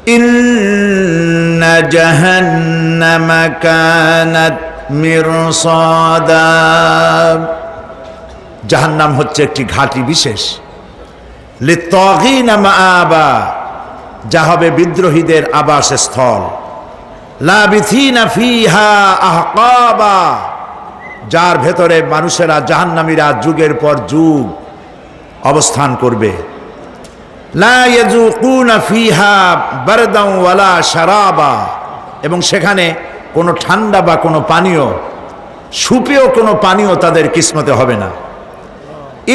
ইন্না জাহান্নামা কানাত মিরসাদা। জাহান্নাম হচ্ছে একটি ঘাঁটি বিশেষ। লিত্তাগীনা মাআবা, যা হবে বিদ্রোহীদের আবাসস্থল। লাবিথিনা ফিহা আহকাবা, যার ভেতরে মানুষেরা জাহান্নামীরা যুগের পর যুগ অবস্থান করবে। লা ইয়াযুকুনা ফিহা বারদান ওয়ালা শারাবা, এবং সেখানে কোনো ঠান্ডা বা কোনো পানীয়, সুপেয় কোনো পানীয় তাদের কিসমতে হবে না।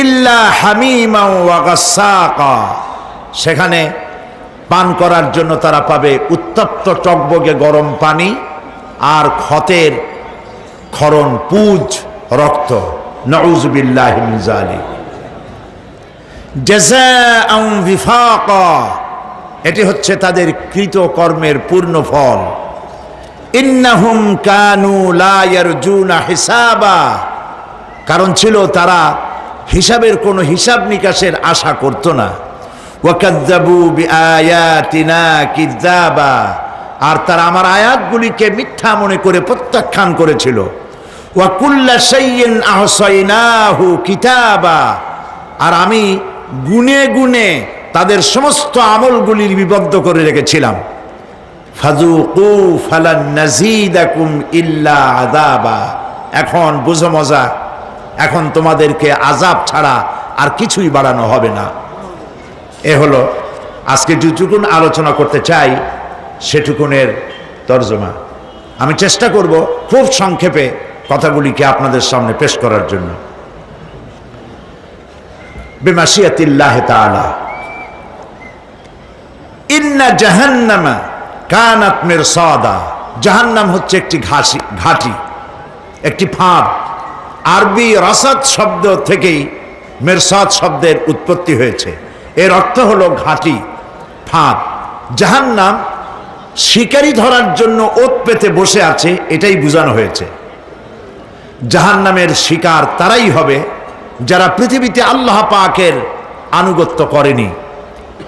ইল্লা হামিমা ওয়া গাসসাকা, সেখানে পান করার জন্য তারা পাবে উত্তপ্ত টকবগে গরম পানি আর ক্ষতের ক্ষরণ পুজ রক্ত। নাউযু বিল্লাহি মিন যালিক। জাযাআন বিফাকা, এটি হচ্ছে তাদের কৃত কর্মের পূর্ণ ফল। ইন্নাহুম কানু লা ইয়ারজুনা হিসাবা, কারণ ছিল তারা হিসাবের কোনো হিসাব নিকাশের আশা করত না। ওয়াকাযযাবু বিআয়াতিনা কিযাবা, আর তারা আমার আয়াতগুলিকে মিথ্যা মনে করে প্রত্যাখ্যান করেছিল। ওয়া কুল্লা শাইইন আহসাইনাহু কিতাবা, আর আমি গুনে গুনে তাদের সমস্ত আমলগুলি লিপিবদ্ধ করে রেখেছিলাম। ফাযুকু ফালান নাযীদাকুম ইল্লা আযাবা, এখন বুঝো মজা, এখন তোমাদেরকে আযাব ছাড়া আর কিছুই বাড়ানো হবে না। এ হলো আজকে যেটুকুন আলোচনা করতে চাই সেটুকুনের তর্জমা। আমি চেষ্টা করব খুব সংক্ষেপে কথাগুলিকে আপনাদের সামনে পেশ করার জন্য। বিমাশিয়াতিল্লাহি তাআলা। ইন্না জাহান্নামা কানাত মিরসাদা, জাহান্নাম হচ্ছে একটি ঘাঁটি, একটি ফাঁদ। আরবি রাসাদ শব্দ থেকেই মিরসাদ শব্দের উৎপত্তি হয়েছে। এর অর্থ হলো ঘাঁটি, ফাঁদ। জাহান্নাম শিকারি ধরার জন্য ওত পেতে বসে আছে, এটাই বোঝানো হয়েছে। জাহান্নামের শিকার তারাই হবে যারা পৃথিবীতে আল্লাহ পাকের আনুগত্য করেনি,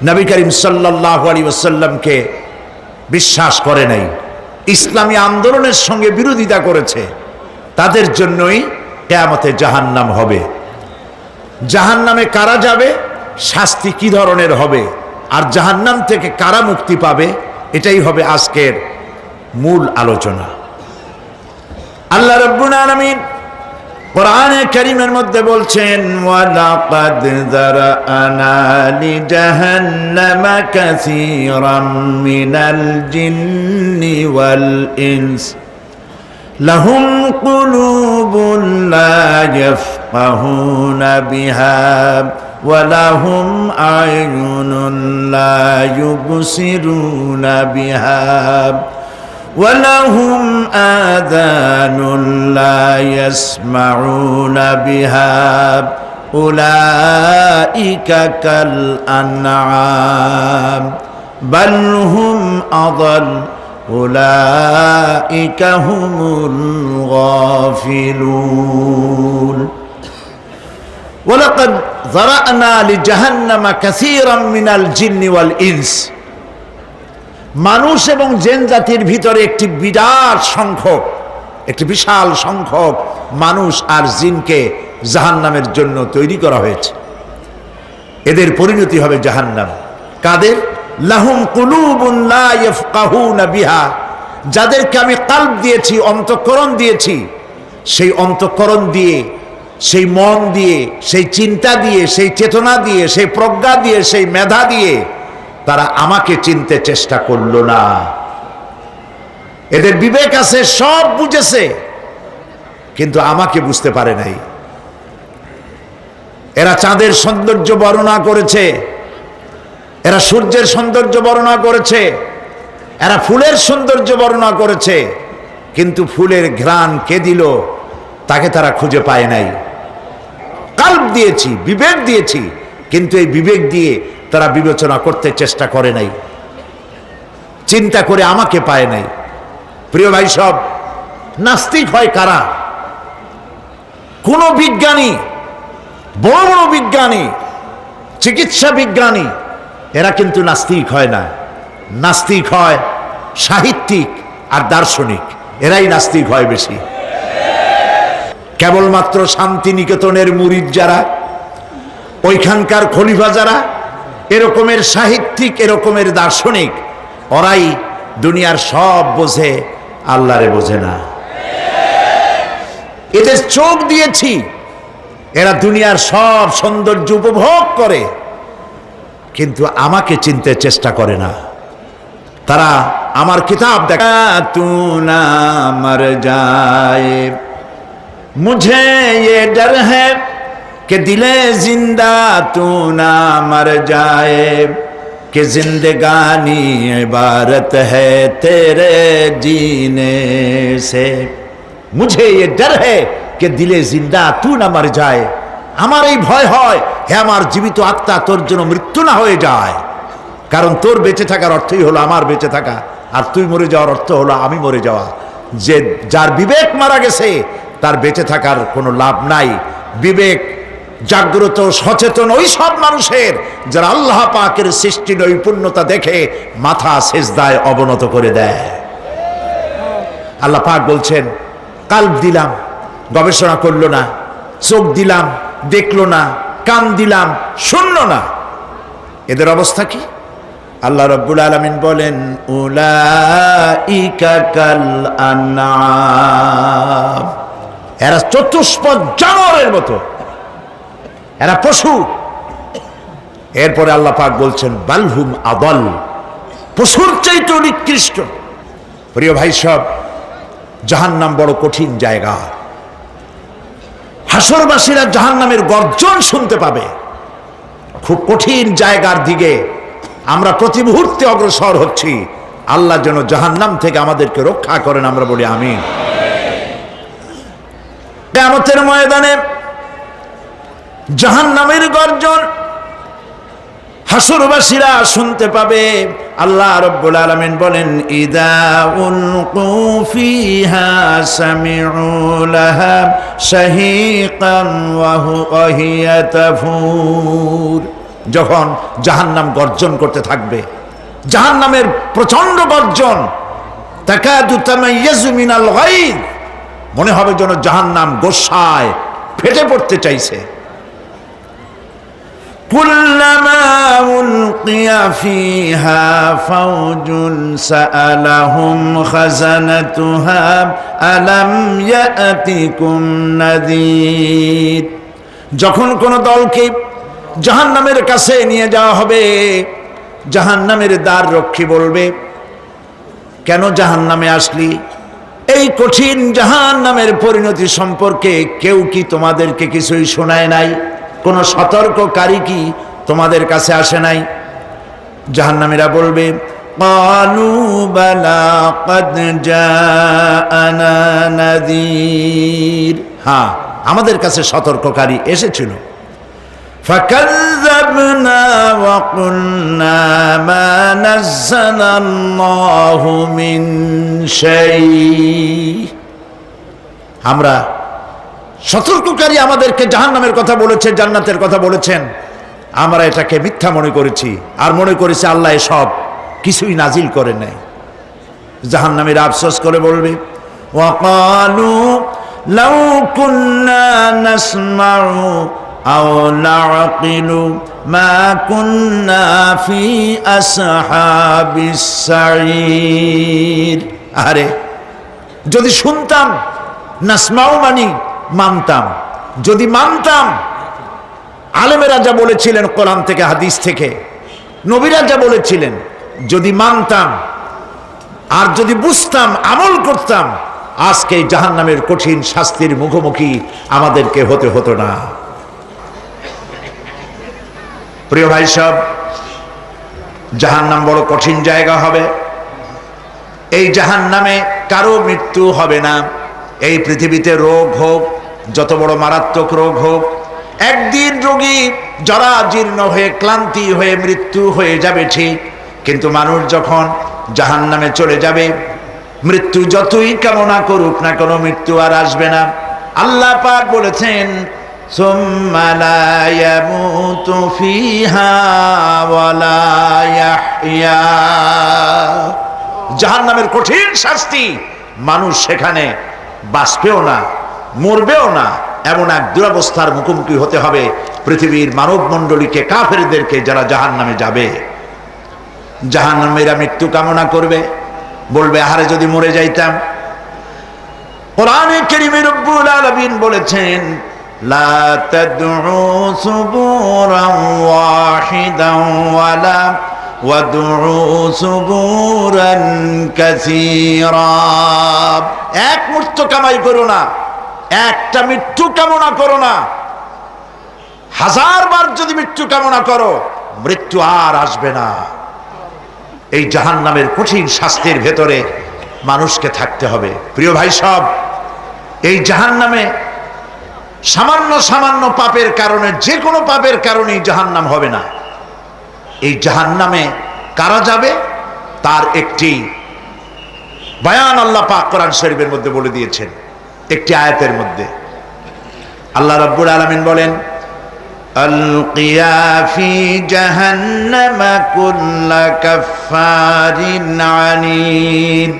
নবী করিম সাল্লাল্লাহু আলাইহি ওয়াসাল্লামকে বিশ্বাস করে নাই, ইসলামী আন্দোলনের সঙ্গে বিরোধিতা করেছে, তাদের জন্যই কিয়ামতে জাহান্নাম হবে। জাহান্নামে কারা যাবে, শাস্তি কি ধরনের হবে, আর জাহান্নাম থেকে কারা মুক্তি পাবে, এটাই হবে আজকের মূল আলোচনা। আল্লাহ রাব্বুল আলামিন কোরআনে কারীমের মধ্যে বলছেন, ওয়ালাকাদ যারানা লিজাহান্নামা কাসীরাম মিনাল জিন্নি ওয়াল ইনস লাহুম কুলুবুন লা ইয়াফকাহুনা বিহা ওয়া লাহুম আ'য়ুনুন লা ইউবসিরুনা বিহা وَلَهُمْ آذَانٌ لَا يَسْمَعُونَ بِهَا أُولَئِكَ كَالْأَنْعَامِ بَلْ هُمْ أَضَلُّ أُولَئِكَ هُمُ الْغَافِلُونَ وَلَقَدْ ذَرَأْنَا لِجَهَنَّمَ كَثِيرًا مِنَ الْجِنِّ وَالْإِنسِ, মানুষ এবং জিন জাতির ভিতরে একটি বিশাল সংখ্যক মানুষ আর জিনকে জাহান্নামের জন্য তৈরি করা হয়েছে। এদের পরিণতি হবে জাহান্নাম। কাদের? লাহুম কুলুবুন লা ইয়াফকাহুনা বিহা, যাদেরকে আমি কালব দিয়েছি, অন্তঃকরণ দিয়েছি, সেই অন্তঃকরণ দিয়ে, সেই মন দিয়ে, সেই চিন্তা দিয়ে, সেই চেতনা দিয়ে, সেই প্রজ্ঞা দিয়ে, সেই মেধা দিয়ে তারা আমাকে চিনতে চেষ্টা করল না। এদের বিবেক আছে, সব বুঝেছে, কিন্তু আমাকে বুঝতে পারে নাই। এরা চাঁদের সৌন্দর্য বর্ণনা করেছে, এরা সূর্যের সৌন্দর্য বর্ণনা করেছে, এরা ফুলের সৌন্দর্য বর্ণনা করেছে, কিন্তু ফুলের ঘ্রাণ কে দিল তাকে তারা খুঁজে পায় নাই। কাল্ব দিয়েছি, বিবেক দিয়েছি, কিন্তু এই বিবেক দিয়ে তারা বিবেচনা করতে চেষ্টা করে নাই, চিন্তা করে আমাকে পায় নাই। প্রিয় ভাই, সব নাস্তিক হয় কারা? কোন বিজ্ঞানী, বড় বড় বিজ্ঞানী, চিকিৎসা বিজ্ঞানী, এরা কিন্তু নাস্তিক হয় না। নাস্তিক হয় সাহিত্যিক আর দার্শনিক, এরাই নাস্তিক হয় বেশি। কেবলমাত্র শান্তিনিকেতনের মুরিদ যারা, ওইখানকার খলিফা যারা, এরকমের সাহিত্যিক, এরকমের দার্শনিক, ওরাই দুনিয়ার সব বোঝে, আল্লাহরে বোঝে না। এদের চোখ দিয়েছি, এরা দুনিয়ার সব সৌন্দর্য উপভোগ করে, কিন্তু আমাকে চিনতে চেষ্টা করে না। তারা আমার কিতাব দেখা তু না মর যায়, মুঝে ये डर है कि दिले जिंदा तू ना मर जाए, कि जिंदगानी इबारत है तेरे जीने से, मुझे ये डर है कि दिले जिंदा तू ना मर जाए। আমার এই ভয় হয়, হে আমার জীবিত আত্মা, তোর জন্য মৃত্যু না হয়ে যায়। কারণ তোর বেঁচে থাকার অর্থই হলো আমার বেঁচে থাকা, আর তুই মরে যাওয়ার অর্থ হলো আমি মরে যাওয়া। যে যার বিবেক মারা গেছে তার বেঁচে থাকার কোনো লাভ নাই। বিবেক জাগ্রত সচেতন ওই সব মানুষের যারা আল্লাহ পাকের সৃষ্টি নৈপুণ্যতা দেখে মাথা সেজদায় অবনত করে দেয়। আল্লাহ পাক বলছেন, কাল্ব দিলাম, গবেষণা করলো না, চোখ দিলাম, দেখলো না, কান দিলাম, শুনলো না। এদের অবস্থা কি? আল্লাহ রাব্বুল আলামিন বলেন, উলাইকা কাল আনআম, এরা চতুষ্পদ জানোয়ারের মতো, এরা পশু। এরপরে আল্লাহ পাক বলছেন, বালহুম আদাল, পশুর চাইতে নিকৃষ্ট। প্রিয় ভাই সব, জাহান্নাম বড় কঠিন জায়গা। হাসরবাসীরা জাহান্নামের গর্জন শুনতে পাবে। খুব কঠিন জায়গার দিকে আমরা প্রতি মুহূর্তে অগ্রসর হচ্ছি। আল্লাহ যেন জাহান্নাম থেকে আমাদেরকে রক্ষা করেন, আমরা বলি আমিন। কিয়ামতের ময়দানে জাহান্নামের গর্জন হাসরবাসীরা শুনতে পাবে। আল্লাহ রাব্বুল আলামিন বলেন, ইদা উলকু ফিহা সামিউ লাহা শাহীকান ওয়া হিয়া তাফুর, যখন জাহান্নাম গর্জন করতে থাকবে, জাহান্নামের প্রচন্ড গর্জন, তাকাদু তামাইয়াজু মিনাল গায়দ, মনে হবে যেন জাহান্নাম গোসায় ফেটে পড়তে চাইছে। কুল্লামা উলকিয়া ফিহা ফাওজুন সাআলাহুম খাজানাতুহা আলাম ইয়াতিকুম নাযীর, যখন কোন দলকে জাহান্নামের কাছে নিয়ে যাওয়া হবে, জাহান্নামের দ্বার রক্ষী বলবে, কেন জাহান্নামে আসলি? এই কঠিন জাহান্নামের পরিণতি সম্পর্কে কেউ কি তোমাদেরকে কিছুই শোনায় নাই? কোন সতর্ককারী কি তোমাদের কাছে আসে নাই? জাহান্নামীরা বলবে, ক্বালু বালা ক্বাদ জাআনা নাযীর, হ্যাঁ আমাদের কাছে সতর্ককারী এসেছিল। ফাকাযযাবনা ওয়া কুলনা মা নাযালাল্লাহু মিন শাই, আমরা সতর্ককারী আমাদেরকে জাহান্নামের কথা বলেছে, জান্নাতের কথা বলেছেন, আমরা এটাকে মিথ্যা মনে করেছি, আর মনে করেছি আল্লাহ সব কিছুই নাজিল করে নাই। জাহান্নামীরা আফসোস করে বলবে, ওয়া ক্বালু লাউ কুন্না নাসমাউ আও নাআকিলু মা কুন্না ফি আসহাবিস সাঈর, আরে যদি শুনতাম, নাসমাউ মানি মানতাম, যদি মানতাম, আলেমেরা যা বলেছিলেন কোরআন থেকে হাদিস থেকে, নবীরা যা বলেছিলেন, যদি মানতাম আর যদি বুঝতাম, আমল করতাম, আজকে জাহান্নামের কঠিন শাস্তির মুখোমুখি আমাদেরকে হতে হতো না। প্রিয় ভাই সব, জাহান্নাম বড় কঠিন জায়গা হবে। এই জাহান্নামে কারো মৃত্যু হবে না। এই পৃথিবীতে রোগ হোক, যত বড় মারাত্মক রোগ হোক, একদিন রোগী জরাজীর্ণ হয়ে ক্লান্তি হয়ে মৃত্যু হয়ে যাবে ঠিক, কিন্তু মানুষ যখন জাহান্নামে চলে যাবে, মৃত্যু যতই কামনা করুক না, কোনো মৃত্যু আর আসবে না। আল্লাহ পাক বলেছেন, সুম্মা লা ইয়ামুতু ফিহা ওয়ালা ইয়াহইয়া। জাহান্নামের কঠিন শাস্তি, মানুষ সেখানে বাঁচবেও না, মরবেও না, এমন এক দুরবস্থার মুখোমুখি হতে হবে পৃথিবীর মানব মণ্ডলীকে, কাফেরদেরকে, যারা জাহান্নামে যাবে। জাহান্নামীরা মৃত্যু কামনা করবে, বলবে আহারে যদি মরে যাইতাম। কোরআনে কারীমে রব্বুল আলামিন বলেছেন লা তাদউ সুবুরান ওয়াহিদান ওয়ালা ওয়াদউ সুবুরান কাসীরা। এক মৃত্যু কামাই করো না, একটা মৃত্যু কামনা করো না। 1000 বার যদি মৃত্যু কামনা করো, মৃত্যু আর আসবে না। এই জাহান্নামের কঠিন শাস্তির ভেতরে মানুষকে থাকতে হবে। প্রিয় ভাই সব, এই জাহান্নামে সামান্য সামান্য পাপের কারণে, যে কোনো পাপের কারণেই জাহান্নাম হবে না। এই জাহান্নামে কারা যাবে তার একটি বয়ান আল্লাহ পাক কোরআন শরীফের মধ্যে বলে দিয়েছেন। একটি আয়াতের মধ্যে আল্লাহ রাব্বুল আলামিন বলেন আলকিয়া ফি জাহান্নামা কুল্লা কাফফারিন আনিদ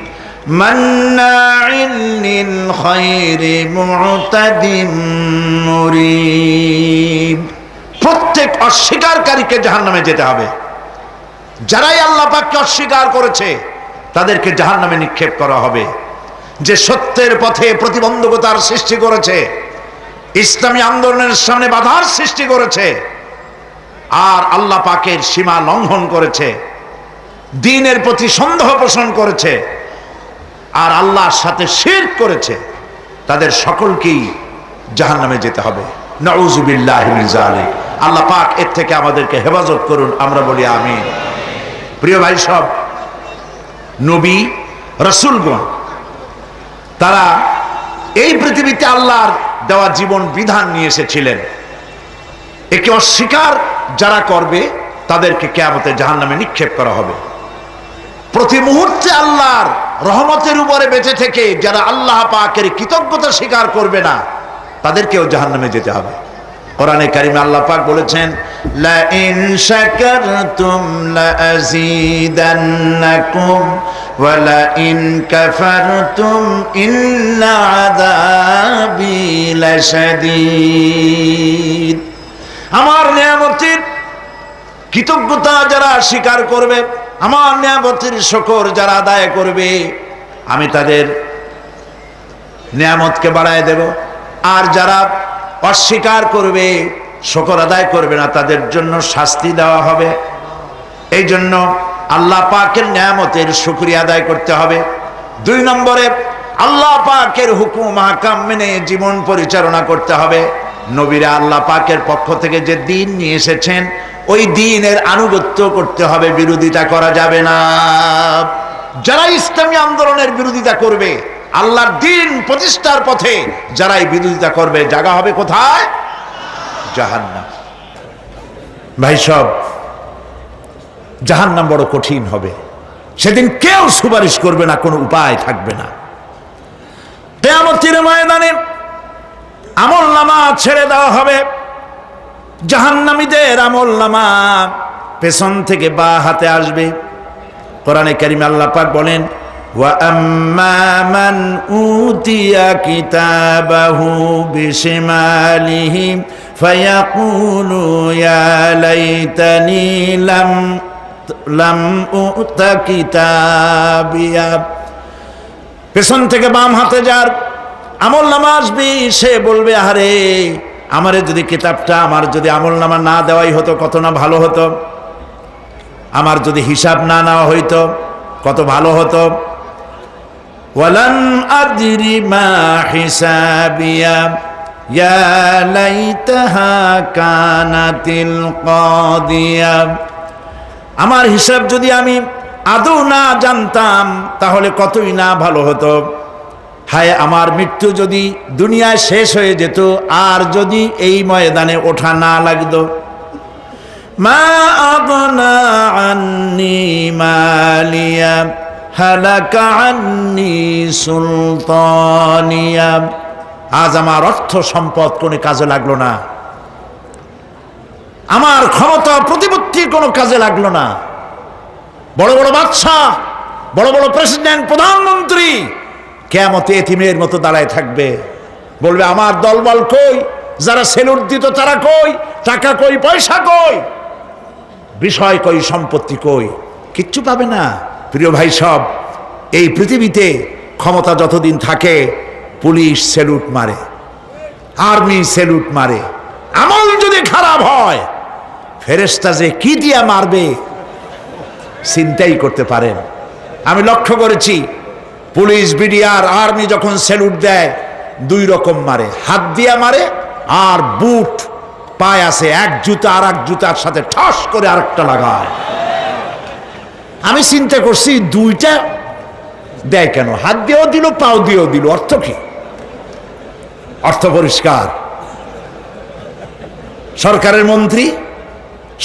মান্নাইন লিল খায়রি মু'তাদিম মুরিব। প্রত্যেক অস্বীকারীকে জাহান্নামে যেতে হবে। যারাই আল্লাহ পাককে অস্বীকার করেছে তাদেরকে জাহান্নামে নিক্ষেপ করা হবে। যে সত্যের পথে প্রতিবন্ধকতার সৃষ্টি করেছে, ইসলামী আন্দোলনের সামনে বাধার সৃষ্টি করেছে, আর আল্লাহ পাকের সীমা লঙ্ঘন করেছে, দ্বীনের প্রতি সন্দেহ পোষণ করেছে, আর আল্লাহর সাথে শিরক করেছে, তাদের সকলকেই জাহান্নামে যেতে হবে। নাউযুবিল্লাহি মিন যালিক। আল্লাহ পাক এর থেকে আমাদেরকে হেফাজত করুন, আমরা বলি আমিন। প্রিয় ভাই সব, নবী রাসূলগণ তারা এই পৃথিবীতে আল্লাহর দেওয়া জীবন বিধান নিয়ে এসেছিলেন। একে অস্বীকার যারা করবে তাদেরকে কিয়ামতে জাহান্নামে নিক্ষেপ করা হবে। প্রতি মুহূর্তে আল্লাহর রহমতের উপরে বেঁচে থেকে যারা আল্লাহ পাকের কৃতজ্ঞতা স্বীকার করবে না, তাদেরকেও জাহান্নামে যেতে হবে। কোরআনে কারিমে আল্লাহ পাক বলেছেন লা ইন শাকারতুম লা আযীদান্নাকুম ওয়া লা ইন কাফারতুম ইন্না আযাবি লাশাদীদ। আমার নিয়ামতের কৃতজ্ঞতা যারা স্বীকার করবে, আমার নিয়ামতের শুকর যারা আদায় করবে, আমি তাদের নিয়ামতকে বাড়ায় দেব। আর যারা অস্বীকার করবে, শুকর আদায় করবে না, তাদের জন্য শাস্তি দেওয়া হবে। এই জন্য আল্লাহ পাকের নিয়ামতের শুকরিয়া আদায় করতে হবে। 2 নম্বরে আল্লাহ পাকের হুকুম আহকাম মেনে জীবন পরিচালনা করতে হবে। নবীরা আল্লাহ পাকের পক্ষ থেকে যে দ্বীন নিয়ে এসেছেন, ওই দ্বীনের আনুগত্য করতে হবে, বিরোধিতা করা যাবে না। যারা ইসলামী আন্দোলনের বিরোধিতা করবে, আল্লাহর দ্বীন প্রতিষ্ঠার পথে যারাই বিরোধিতা করবে, জায়গা হবে কোথায়? জাহান্নাম। ভাই সব, জাহান্নাম বড় কঠিন হবে। সেদিন কেউ সুপারিশ করবে না, কোনো উপায় থাকবে না। কিয়ামতের ময়দানে আমলনামা ছেড়ে দেওয়া হবে। জাহান্নামীদের আমলনামা পেছন থেকে বা হাতে আসবে। কোরআনে কারিমে আল্লাহ পাক বলেন ওয়া আম্মা মান উতিয়া কিতাবাহু বিশিমালিহি ফায়াকুলু ইয়া লাইতানি লাম উতা কিতাবিয়া। পেছন থেকে বাম হাতে যার আমলনামা আসবে, সে বলবে আরে আমারে যদি কিতাবটা, আমার যদি আমলনামা না দেওয়াই হতো কত না ভালো হতো, আমার যদি হিসাব না নেওয়া হইতো কত ভালো হতো। ওয়ালাম আদরি মা হিসাবিয়া ইয়া লাইতাহা কানাতিল কাদিয়া। আমার হিসাব যদি আমি আদৌ না জানতাম তাহলে কতই না ভালো হতো। হায় আমার মৃত্যু যদি দুনিয়ায় শেষ হয়ে যেত, আর যদি এই ময়দানে ওঠা না লাগতো। মা আগনা আন্নি মালিয়া হালাকা আন্নি সুলতানিয়া। আজ আমার অর্থ সম্পদ কোনো কাজে লাগলো না, আমার ক্ষমতা প্রতিপত্তি কোনো কাজে লাগলো না। বড় বড় বাদশাহ, বড় বড় প্রেসিডেন্ট, প্রধানমন্ত্রী কিয়ামতে এতিমের মতো দাঁড়ায় থাকবে, বলবে আমার দলবল কই, যারা সেলুট দিত তারা কই, টাকা কই, পয়সা কই, বিষয় কই, সম্পত্তি কই, কিচ্ছু পাবে না। প্রিয় ভাই সব, এই পৃথিবীতে ক্ষমতা যতদিন থাকে পুলিশ সেলুট মারে, আর্মি সেলুট মারে। আমল যদি খারাপ হয় ফেরেশতা যে কি দিয়া মারবে চিন্তাই করতে পারেন। আমি লক্ষ্য করেছি পুলিশ, বিডিআর, আর্মি যখন সেলুট দেয় দুই রকম মারে, হাত দিয়া মারে আর বুট পায় আছে এক জুতা আর এক জুতার সাথে ঠাস করে আরেকটা লাগায়। আমি চিন্তা করছি দুইটা দেয় কেন, হাত দিয়েও দিল পাও দিয়েও দিল, অর্থ কি? অর্থ পরিষ্কার। সরকারের মন্ত্রী,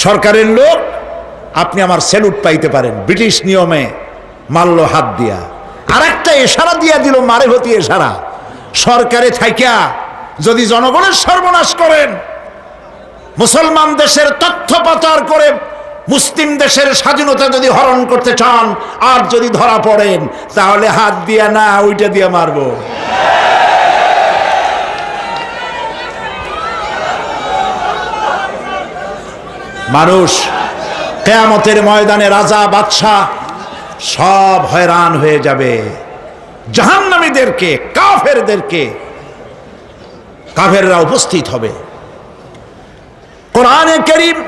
সরকারের লোক, আপনি আমার সেলুট পাইতে পারেন, ব্রিটিশ নিয়মে মারল হাত দিয়া, আর একটা ইশারা দিয়া দিল, মারে হতি ইশারা। সরকারে থাইকা যদি জনগণের সর্বনাশ করেন, মুসলমান দেশের তথ্য পাচার করে মুসলিম দেশের স্বাধীনতা যদি হরণ করতে চান, আর যদি ধরা পড়েন তাহলে হাত দিয়া না ওইটা দিয়ে মারবো। মানুষ কিয়ামতের ময়দানে রাজা বাদশাহ সব হয়রান হয়ে যাবে। জাহান্নামীদেরকে, কাফেরদেরকে, কাফেররা উপস্থিত হবে। কোরআনে কারীম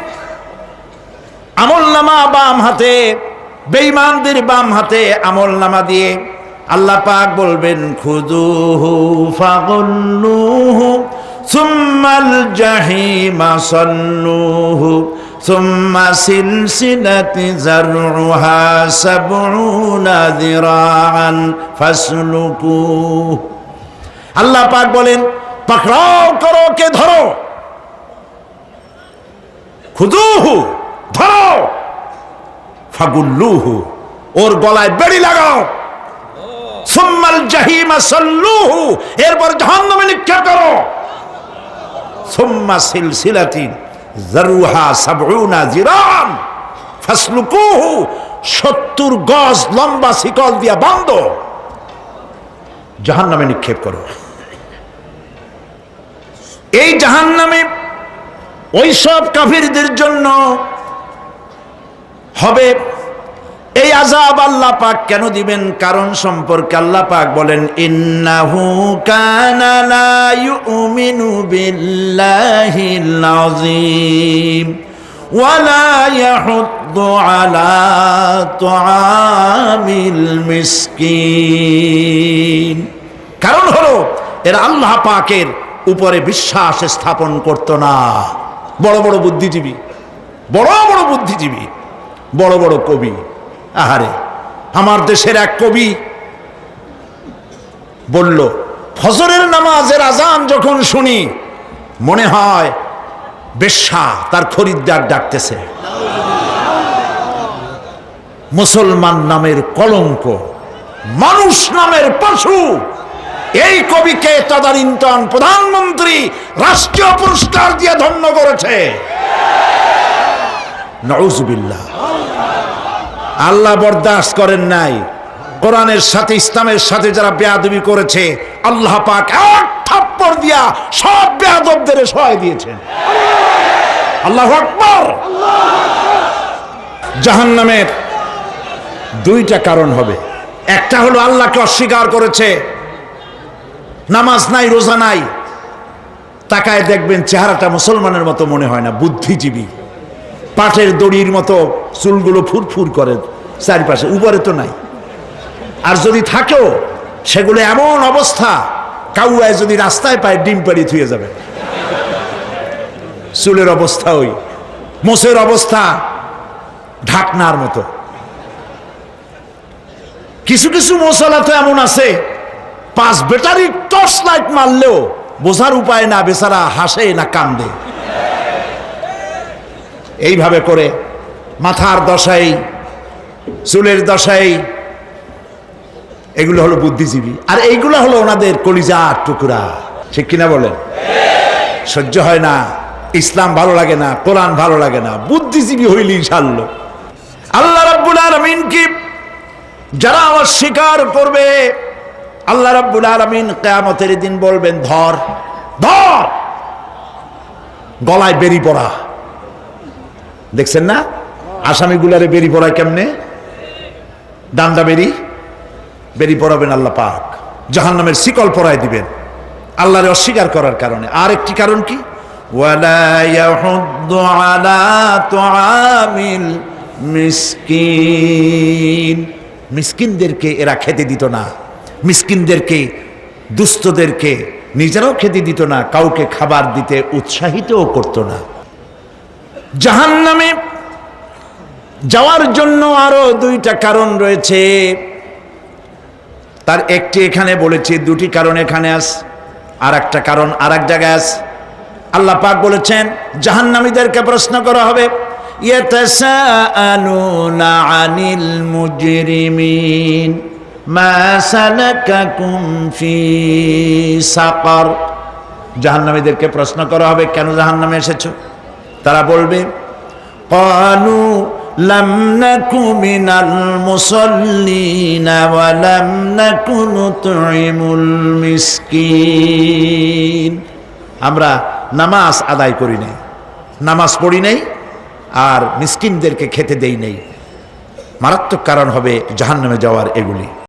আমলনামা বাম হাতে, বেঈমানদের বাম হাতে আমলনামা দিয়ে আল্লাহ পাক বলবেন খুযুহু ফাগুল্লুহু সুম্মাল জাহিমা সাল্লুহু সুম্মা সিলসিলাতি যারউহা সাবউনা যিরাআন ফাসলুকুহু। আল্লাহ পাক বলেন পাকড়াও করো, কে ধরো, খুযুহু ধরো, ফাগুল্লুহু ওর গলায় বেড়ি লাগাও, সুম্মাল জাহিমা সাল্লুহু এরপর জাহান্নামে নিক্ষেপ করো, সুম্মা সিলসিলাতিন যারউহা সাবউনা যিরাআন ফাসলুকুহু 70 গজ লম্বা শিকল দিয়া বাঁধো, জাহান্নামে নিক্ষেপ করো। এই জাহান্নামে ওই সব কাফিরদের জন্য হবে এই আযাব। আল্লাহ পাক কেন দিবেন কারণ সম্পর্কে আল্লাহ পাক বলেন ইন্নাহু কানা লা ইউমিনু বিল্লাহিল আযীম ওয়া লা ইয়াহুদ্দু আলা তুআমিল মিসকিন। কারণ হলো এরা আল্লাহ পাকের উপরে বিশ্বাস স্থাপন করত না। বড় বড় বুদ্ধিজীবী, বড় বড় বুদ্ধিজীবী, বড় বড় কবি, আহারে আমার দেশের এক কবি বলল ফজরের নামাজের আজান যখন শুনি মনে হয় বেশ্যা তার খরিদ্দার ডাকতেছে। মুসলমান নামের কলঙ্ক, মানুষ নামের পশু। এই কবিকে তদানীন্তন প্রধানমন্ত্রী রাষ্ট্রীয় পুরস্কার দিয়ে ধন্য করেছে। নাউজুবিল্লাহ। আল্লাহ বরদাস্ত করেন নাই। কোরআনের সাথে ইসলামের সাথে যারা বেয়াদবি করেছে আল্লাহ পাক এক থাপ্পড় দিয়া সব বেয়াদবদের সহায় দিয়েছেন। আল্লাহু আকবার। জাহান্নামের দুইটা কারণ হবে। একটা হলো আল্লাহকে অস্বীকার করেছে, নামাজ নাই, রোজা নাই, তাকায় দেখবেন চেহারাটা মুসলমানের মতো মনে হয় না, বুদ্ধিজীবী, পাটের দড়ির মতো চুলগুলো ফুরফুর করে চারিপাশে, উপরে তো নাই। আর যদি থাকেও সেগুলো এমন অবস্থা কাউয়ায় যদি রাস্তায় পায় ডিম পাড়ি থুয়ে যাবে। চুলের অবস্থা ওই, মোষের অবস্থা ঢাকনার মতো। কিছু কিছু মশলা তো এমন আছে 5 ব্যাটারি টর্চ লাইট মারলেও বোঝার উপায় না, বেচারা হাসে না কান্দে। এইভাবে করে মাথার দশাই, চুলের দশাই, এগুলো হলো বুদ্ধিজীবী। আর এইগুলো হলো ওনাদের কলিজার টুকরা। ঠিক কিনা বলেন? সহ্য হয় না, ইসলাম ভালো লাগে না, কোরআন ভালো লাগে না, বুদ্ধিজীবী হইলি ইনশাআল্লাহ। আল্লাহ রাব্বুল আলামিন কি যারা অস্বীকার করবে, আল্লাহ রাব্বুল আলামিন কিয়ামতের দিন বলবেন ধর ধর, গলায় বেরি পড়া। দেখছেন না আসামিগুলারে বেরি পড়ায় কেমনে? ডান্ডা বেরি পড়াবেন আল্লাহ পাক, জাহান্নামের শিকল পরায় দিবেন আল্লাহরে অস্বীকার করার কারণে। আর একটি কারণ কি? ওয়ালা ইয়াহুদ্দু আলা তুআমিল মিসকিন, মিসকিনদেরকে এরা খেতে দিত না, মিসকিনদেরকে দুস্থদেরকে নিজেরাও খেতে দিত না, কাউকে খাবার দিতে উৎসাহিতও করত না। জাহান্নামে যাওয়ার জন্য আরো দুইটা কারণ রয়েছে, তার একটি এখানে বলেছি, দুটি কারণ এখানে আছে, আর একটা কারণ আর এক জায়গায় আছে। আল্লাহ পাক বলেছেন জাহান্নামীদেরকে প্রশ্ন করা হবে, ইয়াতাসাআলুনা আনিল মুজরিমিন মা সালাকাকুম ফি সাকার। জাহান্নামীদেরকে প্রশ্ন করা হবে কেন জাহান্নামে এসেছো? তারা বলবে ক্বালু লাম নাকু মিনাল মুসাল্লিনা ওয়া লাম নাকু নুতঈমুল মিসকিন, আমরা নামাজ আদায় করি নাই, নামাজ পড়ি নাই, আর মিসকিনদেরকে খেতে দেই নাই। মারাত্মক কারণ হবে জাহান্নামে যাওয়ার এগুলি।